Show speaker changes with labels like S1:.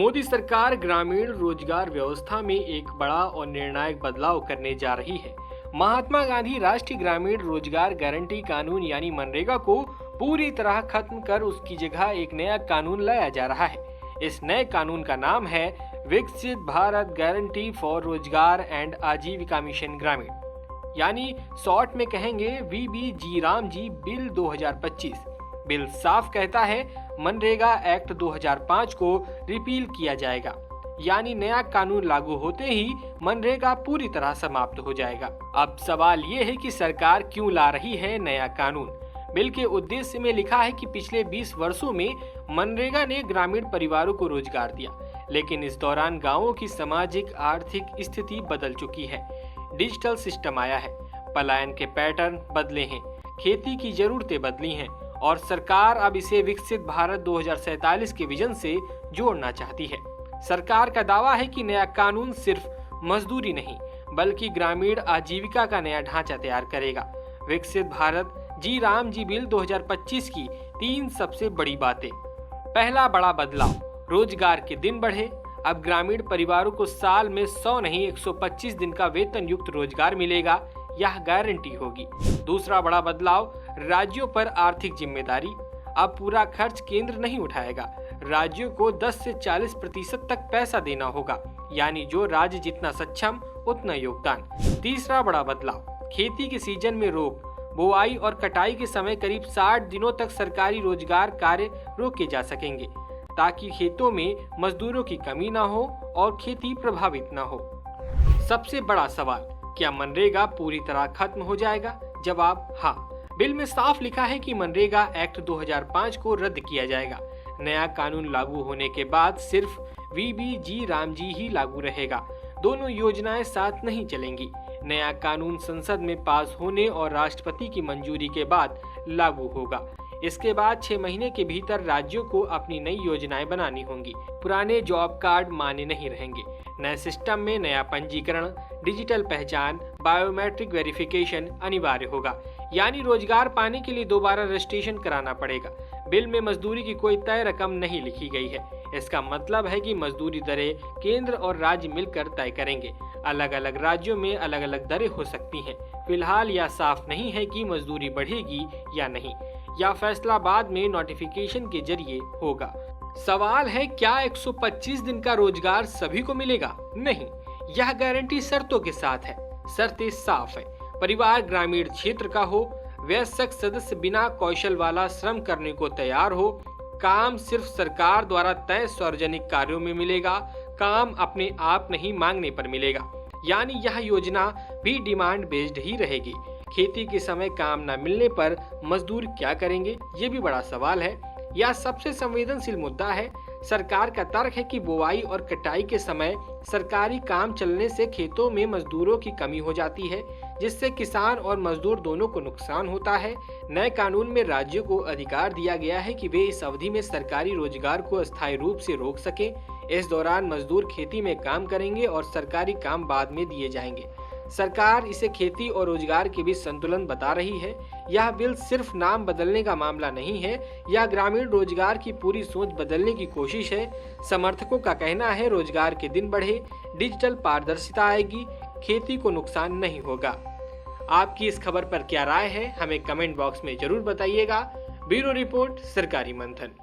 S1: मोदी सरकार ग्रामीण रोजगार व्यवस्था में एक बड़ा और निर्णायक बदलाव करने जा रही है। महात्मा गांधी राष्ट्रीय ग्रामीण रोजगार गारंटी कानून यानी मनरेगा को पूरी तरह खत्म कर उसकी जगह एक नया कानून लाया जा रहा है। इस नए कानून का नाम है विकसित भारत गारंटी फॉर रोजगार एंड आजीविका मिशन ग्रामीण, यानी शॉर्ट में कहेंगे VBG रामजी बिल 2025। बिल साफ कहता है मनरेगा एक्ट 2005 को रिपील किया जाएगा, यानी नया कानून लागू होते ही मनरेगा पूरी तरह समाप्त हो जाएगा। अब सवाल ये है कि सरकार क्यों ला रही है नया कानून। बिल के उद्देश्य में लिखा है कि पिछले 20 वर्षों में मनरेगा ने ग्रामीण परिवारों को रोजगार दिया, लेकिन इस दौरान गांवों की सामाजिक आर्थिक स्थिति बदल चुकी है। डिजिटल सिस्टम आया है, पलायन के पैटर्न बदले हैं, खेती की जरूरतें बदली हैं और सरकार अब इसे विकसित भारत 2047 के विजन से जोड़ना चाहती है। सरकार का दावा है कि नया कानून सिर्फ मजदूरी नहीं बल्कि ग्रामीण आजीविका का नया ढांचा तैयार करेगा। विकसित भारत जी रामजी बिल 2025 की 3 सबसे बड़ी बातें। पहला बड़ा बदलाव, रोजगार के दिन बढ़े। अब ग्रामीण परिवारों को साल में 100 नहीं 125 दिन का वेतन युक्त रोजगार मिलेगा, यह गारंटी होगी। दूसरा बड़ा बदलाव, राज्यों पर आर्थिक जिम्मेदारी। अब पूरा खर्च केंद्र नहीं उठाएगा, राज्यों को 10 से 40% तक पैसा देना होगा, यानी जो राज्य जितना सक्षम उतना योगदान। तीसरा बड़ा बदलाव, खेती के सीजन में रोक। बुआई और कटाई के समय करीब 60 दिनों तक सरकारी रोजगार कार्य रोके जा सकेंगे, ताकि खेतों में मजदूरों की कमी न हो और खेती प्रभावित न हो। सबसे बड़ा सवाल, क्या मनरेगा पूरी तरह खत्म हो जाएगा? जवाब हाँ। बिल में साफ लिखा है कि मनरेगा एक्ट 2005 को रद्द किया जाएगा। नया कानून लागू होने के बाद सिर्फ VBG रामजी ही लागू रहेगा, दोनों योजनाएं साथ नहीं चलेंगी। नया कानून संसद में पास होने और राष्ट्रपति की मंजूरी के बाद लागू होगा। इसके बाद 6 महीने के भीतर राज्यों को अपनी नई योजनाएं बनानी होंगी। पुराने जॉब कार्ड मान्य नहीं रहेंगे। नए सिस्टम में नया पंजीकरण, डिजिटल पहचान, बायोमेट्रिक वेरिफिकेशन अनिवार्य होगा, यानी रोजगार पाने के लिए दोबारा रजिस्ट्रेशन कराना पड़ेगा। बिल में मजदूरी की कोई तय रकम नहीं लिखी गई है। इसका मतलब है कि मजदूरी दरें केंद्र और राज्य मिलकर तय करेंगे। अलग अलग राज्यों में अलग अलग दरें हो सकती हैं। फिलहाल यह साफ नहीं है कि मजदूरी बढ़ेगी या नहीं। यह फैसला बाद में नोटिफिकेशन के जरिए होगा। सवाल है, क्या 125 दिन का रोजगार सभी को मिलेगा? नहीं, यह गारंटी शर्तों के साथ है। शर्तें साफ है, परिवार ग्रामीण क्षेत्र का हो, वयस्क सदस्य बिना कौशल वाला श्रम करने को तैयार हो, काम सिर्फ सरकार द्वारा तय सार्वजनिक कार्यों में मिलेगा, काम अपने आप नहीं मांगने पर मिलेगा, यानी यह योजना भी डिमांड बेस्ड ही रहेगी। खेती के समय काम न मिलने पर मजदूर क्या करेंगे, ये भी बड़ा सवाल है। यह सबसे संवेदनशील मुद्दा है। सरकार का तर्क है कि बुआई और कटाई के समय सरकारी काम चलने से खेतों में मजदूरों की कमी हो जाती है, जिससे किसान और मजदूर दोनों को नुकसान होता है। नए कानून में राज्यों को अधिकार दिया गया है कि वे इस अवधि में सरकारी रोजगार को अस्थायी रूप से रोक सकें। इस दौरान मजदूर खेती में काम करेंगे और सरकारी काम बाद में दिए जाएंगे। सरकार इसे खेती और रोजगार के बीच संतुलन बता रही है। यह बिल सिर्फ नाम बदलने का मामला नहीं है, यह ग्रामीण रोजगार की पूरी सोच बदलने की कोशिश है। समर्थकों का कहना है रोजगार के दिन बढ़े, डिजिटल पारदर्शिता आएगी, खेती को नुकसान नहीं होगा। आपकी इस खबर पर क्या राय है, हमें कमेंट बॉक्स में जरूर बताइएगा। ब्यूरो रिपोर्ट, सरकारी मंथन।